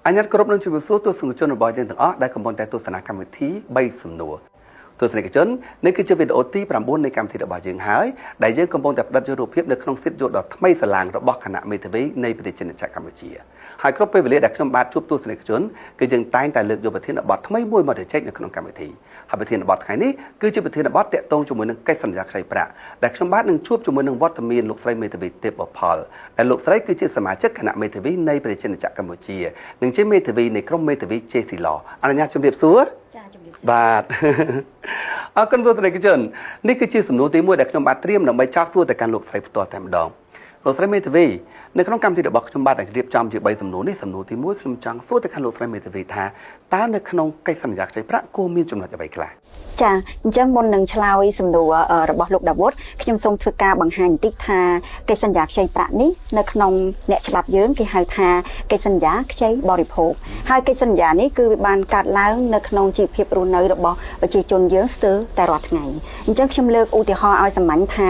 อันนี้กรบนั้นจะเป็นตัวสมุนจนบ่อยจนถึงได้คำบรรยายตัวสนากรรมวิธีใบสำนวนตัวสนิทจนนี่คือจะเป็นโอทีประมวลในการที่ระบายยังหายได้ยังกำบรรยายดัชรูปเพียบในขนมสิทธิ์โยดไม่สลางระบบขณะเมตาวิในประเทศจีนจากกัมพูชีหายครบไปเวลาดักชมบาดชุบตัวสนิทจนคือยังตายแต่เลือกโยประเทศระบอบไม่มวยมาเดเช็คในขนมกรรมวิธีหายประเทศระบอบไทยนี้คือจะประเทศระบอบเตะตรงจมูกหนึ่งใกล้สัญญาใส่ประดักชมบาดหนึ่งชุบจมูกหนึ่งวัตมีนลูกไซเมตาวิเตปพอลแต่ลูกไซคือจะสมาชิกขณะเมตาวิในประเทศจีนจากกัมพูชีหนึ่งเช่นเมตาวิในกรมเมตาวิเจสิลออันนี้จำเรียบซัวบาทกันตัวในกิจนี่คือชื่อสำนวนที่มวยเด็กชมบาเตรียมนำไปชาร์จสู้แต่การหลกใส่ตัวแต่ดองหลกใส่เมทวีในขนมกรรมที่เด็กบอกชมบาได้เรียบจำชื่อใบสำนวนนี่สำนวนที่มวยชมจังสู้แต่การหลกใส่เมทวีท่าตาในขนมไก่สัญญาใจพระโกมีจำนวนจะไปกลายចាអញ្ចឹងមុននឹងឆ្លើយសំណួររបស់លោកដាវុតខ្ញុំសូមធ្វើការបង្ហាញបន្តិចថាកិច្ចសន្យាខ្ចីប្រាក់នេះនៅក្នុងអ្នកច្បាប់យើងគេហៅថាកិច្ចសន្យាខ្ចីបរិភោគហើយកិច្ចសន្យានេះគឺវាបានកើតឡើងនៅក្នុងជីវភាពរស់នៅរបស់ប្រជាជនយើងស្ទើរតែរាល់ថ្ងៃអញ្ចឹងខ្ញុំលើកឧទាហរណ៍ឲ្យសាមញ្ញថា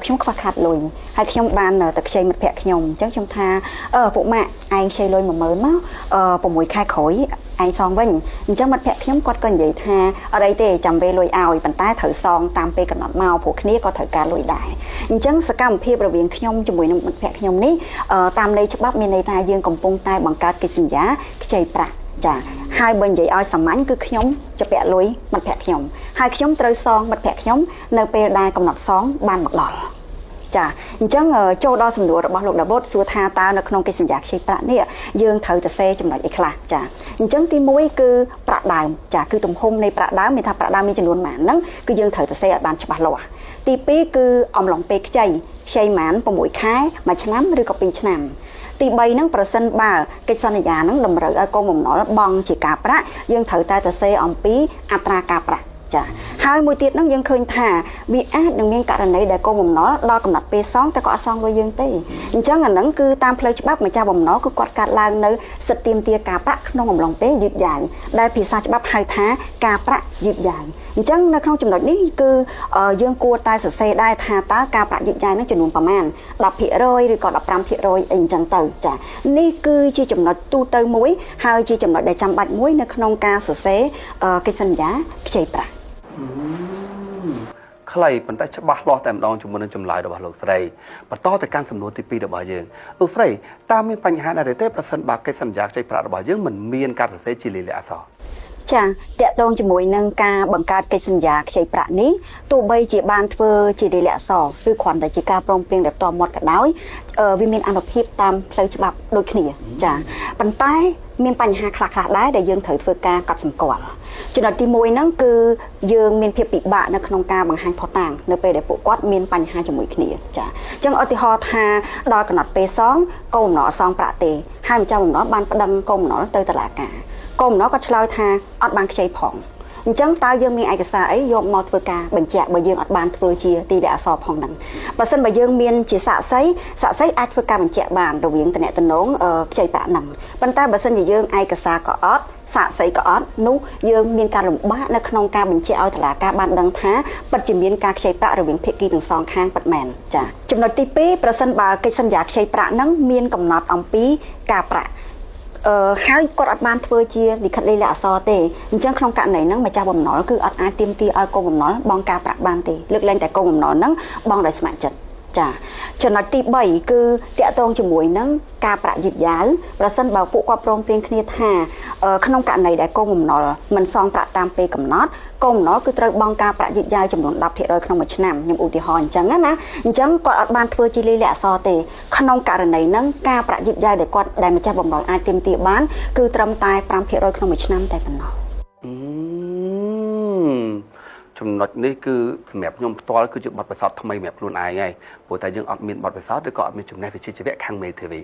ខ្ញុំខ្វះខាតលុយហើយខ្ញុំបានទៅខ្ចីមិត្តភក្តិខ្ញុំអញ្ចឹងខ្ញុំថាពួកម៉ាក់ឯងខ្ចីលុយ10000មក6ខែក្រោយឯងសងវិញអញ្ចឹងមិត្តភក្តិខ្ញុំគាត់ក៏និយាយថាអត់អីទេចាំពេលលុយឲ្យប៉ុន្តែត្រូវសងតាមពេលកំណត់មកព្រោះគ្នាក៏ត្រូវការលុយដែរអញ្ចឹងសកម្មភាពរវាងខ្ញុំជាមួយនឹងមិត្តភក្តិខ្ញុំនេះតាមន័យច្បាប់មានន័យថាយើងកំពុងតែបង្កើតកិច្ចសន្យាខ្ចីប្រាក់ចាហើយបើនិយាយឲ្យសាមញ្ញគឺខ្ញុំจะពាក់លុយមិត្តភក្តិខ្ញុំហើយខ្ញុំត្រូវសងមិត្តភក្តិខ្ញុំនៅពេលដែលកំណត់សងបានមកដល់ចាអញ្ចឹងចូលដល់សំណួររបស់លោកដាវុតសួរថាតើនៅក្នុងកិច្ចសន្យាខ្ចីប្រាក់នេះយើងត្រូវទៅសេចំណុចអីខ្លះចាអញ្ចឹងទី1គឺប្រាក់ដើមចាគឺទំហំនៃប្រាក់ដើមមានថាប្រាក់ដើមមានចំនួនប៉ុន្មានហ្នឹងគឺយើងត្រូវទៅសេឲ្យបានច្បាស់លាស់ទី2គឺអំឡុងពេលខ្ចីប៉ុន្មាន6ខែ1ឆ្នាំឬក៏2ឆ្នាំទី3ហ្នឹងប្រសិនបើកិច្ចសន្យាហ្នឹងតម្រូវឲ្យកូនបំណុលបង់ជាការប្រាក់យើងត្រូវតែទៅសេអំពីអត្រាការប្រាក់ចាហើយមួយទៀតហ្នឹងយើងឃើញថាវាអាចនឹងមានករណីដែលកូនបំណុលដល់កំណត់ពេលសងតែក៏អត់សងលុយយើងទេអញ្ចឹងអាហ្នឹងគឺតាមផ្លូវច្បាប់ម្ចាស់បំណុលគឺគាត់កាត់ឡើងនៅសិទ្ធិទាមទារការប្រាក់ក្នុងអំឡុងពេលយឺតយ៉ាវដែលភាសាច្បាប់ហៅថាការប្រាក់យឺតយ៉ាវអញ្ចឹងនៅក្នុងចំណុចនេះគឺយើងគួរតែសរសេរដែរថាតើការប្រាក់យឺតយ៉ាវហ្នឹងចំនួនប្រមាណ 10% ឬក៏ 15% អីអញ្ចឹងទៅចានេះគឺជាចំណុចទូទៅមួយហើយជាចំណុចដែលចាំបាច់មួយនៅក្នុងការសរសេរកិច្ចសន្យាខ្ចីប្រាក់ខ្លីប៉ុន្តែច្បាស់លាស់តែម្ដងជាមួយនឹងចម្លើយរបស់លោកស្រីបន្តទៅកាន់សំណួរទី2របស់យើងលោកស្រីតើមានបញ្ហាដែរទេប្រសិនបើកិច្ចសន្យាខ្ចីប្រាក់របស់យើងមិនមានការសរសេរជាលាយលក្ខណ៍អក្សរចាតកតងជាមួយនឹងការបង្កើតកិច្ចសន្យាខ្ចីប្រាក់នេះទោះបីជាបានធ្វើជាលាយលក្ខណ៍អក្សរឬគ្រាន់តែជាការព្រមព្រៀងដែលផ្ទាល់មាត់ក៏ដោយវាមានអានុភាពតាមផ្លូវច្បាប់ដូចគ្នាចាប៉ុន្តែមានបញ្ហាខ្លះៗដែរដែលយើងត្រូវធ្វើការកត់សម្គាល់ចំណុចទី1ហ្នឹងគឺយើងមានភាពពិបាកនៅក្នុងការបង្ហាញផុសតាងនៅពេលដែលពួកគាត់មានបញ្ហាជាមួយគ្នាចាអញ្ចឹងឧទាហរណ៍ថាដល់កំណត់ពេលសងកូនបំណុលអត់សងប្រាក់ទេហើយម្ចាស់បំណុលបានប្តឹងកូនបំណុលទៅតុលាការកូនបំណុលក៏ឆ្លើយថាអត់បានខ្ចីផងអញ្ចឹងតើយើងមានឯកសារអីយកមកធ្វើការបញ្ជាក់បើយើងអត់បានធ្វើជាទីលាយអក្សរផងហ្នឹងបើសិនបើយើងមានជាសាក្សីអាចធ្វើការបញ្ជាក់បានរវាងតំណែងខ្ចីប្រាក់ហ្នឹងប៉ុន្តែបើសិនជាយើងឯកសារក៏អត់សាក្សីក៏អត់នោះយើងមានការលំបាកនៅក្នុងការបញ្ជាក់ឲ្យតុលាការបានដឹងថាពិតជាមានការខ្ចីប្រាក់រវាងភាគីទាំងសងខាងពិតមែនចាចំណុចទី2ប្រសិនបើកិច្ចសន្យាខ្ចីប្រាក់ហ្នឹងមានកំណត់អំពីការប្រាក់ហើយគាត់អត់បានធ្វើជាលិខិតលាយលក្ខណ៍អក្សរទេអញ្ចឹងក្នុងករណីហ្នឹងម្ចាស់បំណុលគឺអត់អាចទាមទារឲ្យកូនបំណុលបង់ការប្រាក់បានទេលើកលែងតែកូនបំណុលហ្នឹងបង់ដោយស្ម័គ្រចិត្តចាចំណុចទី3គឺតាក់ទងជាមួយនឹងការប្រាក់យឺតយ៉ាវប្រសិនបើពួកគាត់ព្រមព្រៀងគ្នាថាក្នុងករណីដែលកូនបំណុលមិនសងប្រាក់តាមពេលកំណត់កូនបំណុលគឺត្រូវបង់ការប្រាក់យឺតយ៉ាវចំនួន 10% ក្នុងមួយឆ្នាំខ្ញុំឧទាហរណ៍អញ្ចឹងណាអញ្ចឹងគាត់អត់បានធ្វើជាលាយលក្ខណ៍អក្សរទេក្នុងករណីហ្នឹងការប្រាក់យឺតយ៉ាវដែលម្ចាស់បំណុលអាចទាមទារបានគឺត្រឹមតែ 5% ក្នុងមួយឆ្នាំតែប៉ុណ្ណោះចំណុចនេះគឺសម្រាប់ខ្ញុំផ្ទាល់គឺជាបទពិសោធន៍ថ្មីសម្រាប់ខ្លួនឯងហើយព្រោះតែយើងអត់មានបទពិសោធន៍ឬក៏អត់មានចំណេះវិជ្ជាជីវៈខាងមេធាវី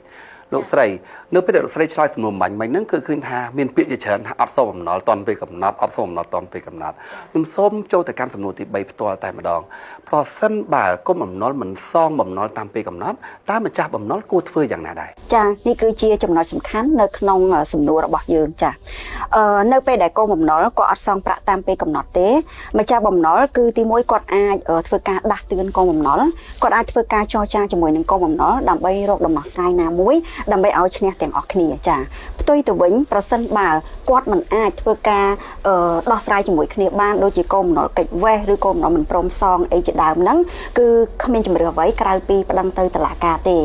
លោកស្រីនៅពេលដែលលោកស្រីឆ្លើយសំណួរបាញ់មិញហ្នឹងគឺឃើញថាមានពាក្យជាច្រើនថាអត់សូមបំណុលតន់ពេលកំណត់អត់សូមបំណុលតន់ពេលកំណត់ខ្ញុំសូមចូលទៅកាន់សំណួរទី3ផ្ទាល់តែម្ដងប្រសិនបើគុំបំណុលមិនសងបំណុលតាមពេលកំណត់តើម្ចាស់បំណុលគួរធ្វើយ៉ាងណាដែរចានេះគឺជាចំណុចសំខាន់នៅក្នុងសំណួររបស់យើងចានៅពេលដែលកូនបំណុលគាត់អត់សងប្រាក់តាមពេលកំណត់ទេម្ចាស់បំណុលគឺទី1គាត់អាចធ្វើការដាស់តឿនកូនបំណុលគាត់អាចធ្វើការចរចាជាមួយនឹងកូនបំណុលដើម្បីរកដំណោះស្រាយណាមួយ ដើម្បីឲ្យឈ្នះទាំងអស់គ្នាចាផ្ទុយទៅវិញប្រសិនបើគាត់មិនអាចធ្វើការដោះស្រាយជាមួយគ្នាបានដូចជាកូនបំណុលកិច្ចវេះឬកូនបំណុលមិនព្រមសងអីជាដើមហ្នឹងគឺគ្មានជំរឿអ្វីក្រៅពីប្តឹងទៅតុលាការទេ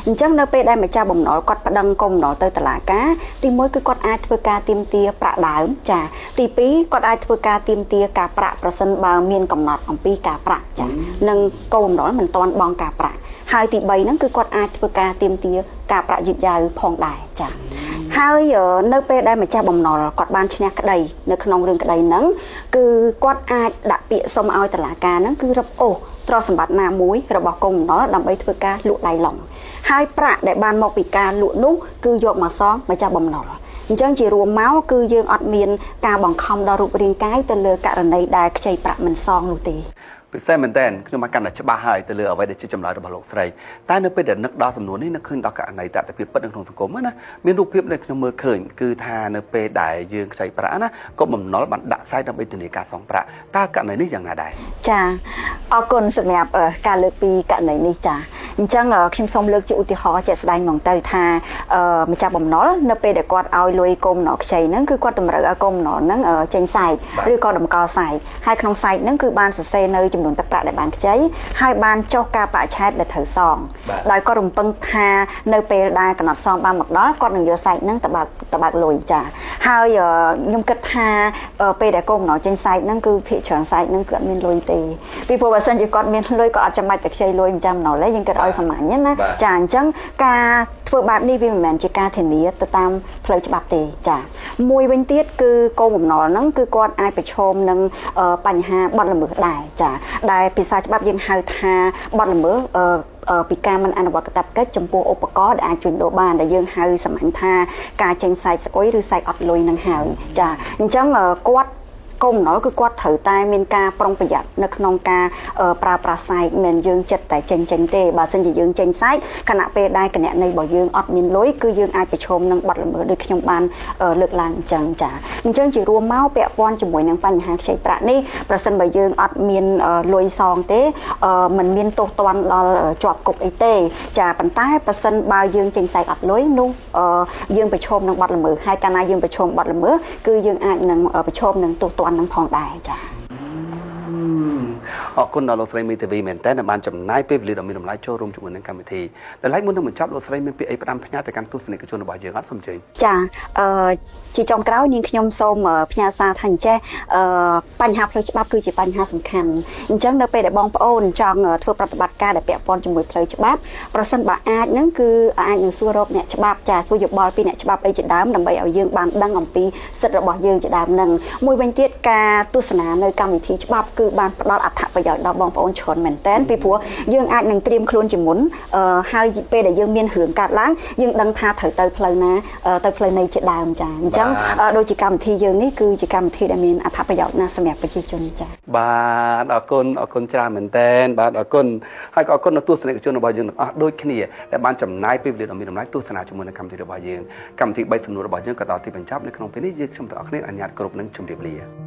អញ្ចឹងនៅពេលដែលម្ចាស់បំណុលគាត់ប្តឹងកូនបំណុលទៅតុលាការទី1គឺគាត់អាចធ្វើការទាមទារប្រាក់ដើមចាទី2គាត់អាចធ្វើការទាមទារការប្រាក់ប្រសិនបើមានកំណត់អំពីការប្រាក់ចានិងកូនបំណុលមិនទាន់បង់ការប្រាក់ហើយទី3ហ្នឹងគឺគាត់អាចធ្វើការទាមទារការប្រាក់យឺតយ៉ាវផងដែរចាហើយនៅពេលដែលម្ចាស់បំណុលគាត់បានឈ្នះក្តីនៅក្នុងរឿងក្តីហ្នឹងគឺគាត់អាចដាក់ពាក្យសុំឲ្យតុលាការហ្នឹងគឺរឹបអូសទ្រព្យសម្បត្តិណាមួយរបស់កូនបំណុលដើម្បីធ្វើការលក់ដៃឡុងហើយប្រាក់ដែលបានមកពីការលក់នោះគឺយកមកសងម្ចាស់បំណុលអញ្ចឹងជារួមមកគឺយើងអត់មានការបង្ខំដល់រូបរាងកាយទៅលើករណីដែលខ្ចីប្រាក់មិនសងនោះទេពិសេសមែនតើខ្ញុំបានកាន់តែច្បាស់ហើយទៅលើអ្វីដែលជាចម្លើយរបស់លោកស្រីតែនៅពេលដែលនឹកដល់សំណួរនេះនឹកឃើញដល់ករណីតតិភាពពិតនៅក្នុងសង្គមណាមានរូបភាពដែលខ្ញុំមើលឃើញគឺថានៅពេលដែលយើងខ្ចីប្រាក់ណាក៏បំណុលបានដាក់សាយដើម្បីធានាការសងប្រាក់តើករណីនេះយ៉ាងណាដែរចាអរគុណសម្រាប់ការលើកពីករណីនេះចាអញ្ចឹងខ្ញុំសូមលើកជាឧទាហរណ៍ជាក់ស្ដែងមកទៅថាម្ចាស់បំណុលនៅពេលដែលគាត់ឲ្យលុយកូនបំណុលខ្ចីហ្នឹងគឺគាត់តម្រូវឲ្យកូនបំណុលហ្នឹងចេញសាយឬក៏តម្កល់សាយហើយក្នុងសាយហ្នឹងគឺបានសរសេរនៅចំនួនទឹកប្រាក់ដែលបានខ្ចីហើយបានចុះការបរិច្ឆេទដែលត្រូវសងដោយគាត់រំពឹងថានៅពេលដែលកំណត់សងបានមកដល់គាត់នឹងយកសាយហ្នឹងទៅបើកលុយចាហើយខ្ញុំគិតថាពេលដែលកូនបំណុលចេញសាយហ្នឹងគឺភាគច្រើនសាយហ្នឹងគឺអត់មានលុយទេពីព្រោះបើសិនជាគាត់មានលុយក៏អត់ចាំបាច់ទៅខ្ចីលុយម្ចាស់បំណុលទេយើងគិតឲ្យសាមញ្ញណាចាអញ្ចឹងការធ្វើបែបនេះវាមិនមែនជាការធានាទៅតាមផ្លូវច្បាប់ទេចាមួយវិញទៀតគឺកូនបំណុលហ្នឹងគឺគាត់អាចប្រឈមនឹងបញ្ហាបទល្មើសដែរចាដែលភាសាច្បាប់យើងហៅថាបទល្មើសពីការមិនអនុវត្តកាតព្វកិច្ចចំពោះឧបករណ៍ដែលអាចជួញដូរបានដែលយើងហៅសាមញ្ញថាការចេញសាយស្អុយឬសាយអត់លុយនឹងហើយចាអញ្ចឹងគាត់កូនបំណុលគឺគាត់ត្រូវតែមានការប្រុងប្រយ័ត្ននៅក្នុងការប្រើប្រាស់សាយមិនយើងចិត្តតែចេញទេបើមិនជាយើងចេញសាយខណៈពេលដែលគណនីរបស់យើងអត់មានលុយគឺយើងអាចប្រឈមនឹងបទល្មើសដូចខ្ញុំបានលើកឡើងអញ្ចឹងចាអញ្ចឹងជារួមមកពាក់ព័ន្ធជាមួយនឹងបញ្ហាខ្ចីប្រាក់នេះប្រសិនបើយើងអត់មានលុយសងទេมันមានទោសទណ្ឌដល់ជាប់គុកអីទេចាប៉ុន្តែប្រសិនបើយើងចេញសាយអត់លុយនោះយើងប្រឈមនឹងបទល្មើសហើយកាលណាយើងប្រឈមបទល្មើសគឺយើងអាចនឹងប្រឈមនឹងទោសទណ្ឌនឹងផងដែរចាអរគុណដល់លោកស្រីមីធីវីមែនតើបានចំណាយពេលវេលាដ៏មានតម្លៃចូលរួមជាមួយនឹងកម្មវិធីដែលឡែកមុននឹងបញ្ចប់លោកស្រីមានពាក្យអីផ្ដាំផ្ញើទៅកាន់ទស្សនិកជនរបស់យើងអត់សូមអញ្ជើញចាជាចុងក្រោយនាងខ្ញុំសូមផ្ញើសារថាអញ្ចេះបញ្ហាផ្លូវច្បាប់គឺជាបញ្ហាសំខាន់អញ្ចឹងនៅពេលដែលបងប្អូនចង់ធ្វើប្រតិបត្តិការដែលពាក់ព័ន្ធជាមួយផ្លូវច្បាប់ប្រសិនបើអាចហ្នឹងគឺអាចនឹងសួររកអ្នកច្បាប់ចាសួរយោបល់ពីអ្នកច្បាប់អីជាដើមដើម្បីឲ្យយើងបានដឹងអំពីសិទ្ធិរបស់យើងជាដើមហ្នឹងមួយវិញទៀតការទស្សនានៅកម្មវិធីច្បាប់គឺបានផ្ដល់អត្ថប្រយោជន៍ដល់បងប្អូនច្រើនមែនតើពីព្រោះយើងអាចនឹងត្រៀមខ្លួនជាមុនហើយពេលដែលយើងមានរឿងកាត់ឡើងយើងដឹងថាត្រូវទៅផ្លូវណាទៅផ្លូវណីជាដើមចាអញ្ចឹងដូចជាកម្មវិធីយើងនេះគឺជាកម្មវិធីដែលមានអត្ថប្រយោជន៍ណាស់សម្រាប់ប្រជាជនចាបាទអរគុណច្រើនមែនតើបាទអរគុណហើយក៏អរគុណដល់ទស្សនិកជនរបស់យើងទាំងអស់ដូចគ្នាដែលបានចំណាយពេលវេលាដ៏មានតម្លៃទស្សនាជាមួយនឹងកម្មវិធីរបស់យើងកម្មវិធី3សំណួររបស់យើងក៏ដល់ទីបញ្ចប់នៅក្នុងពេលនេះយើងខ្ញុំទាំងអស់គ្នាអនុញ្ញាតគ្រប់នឹងជម្រាបលា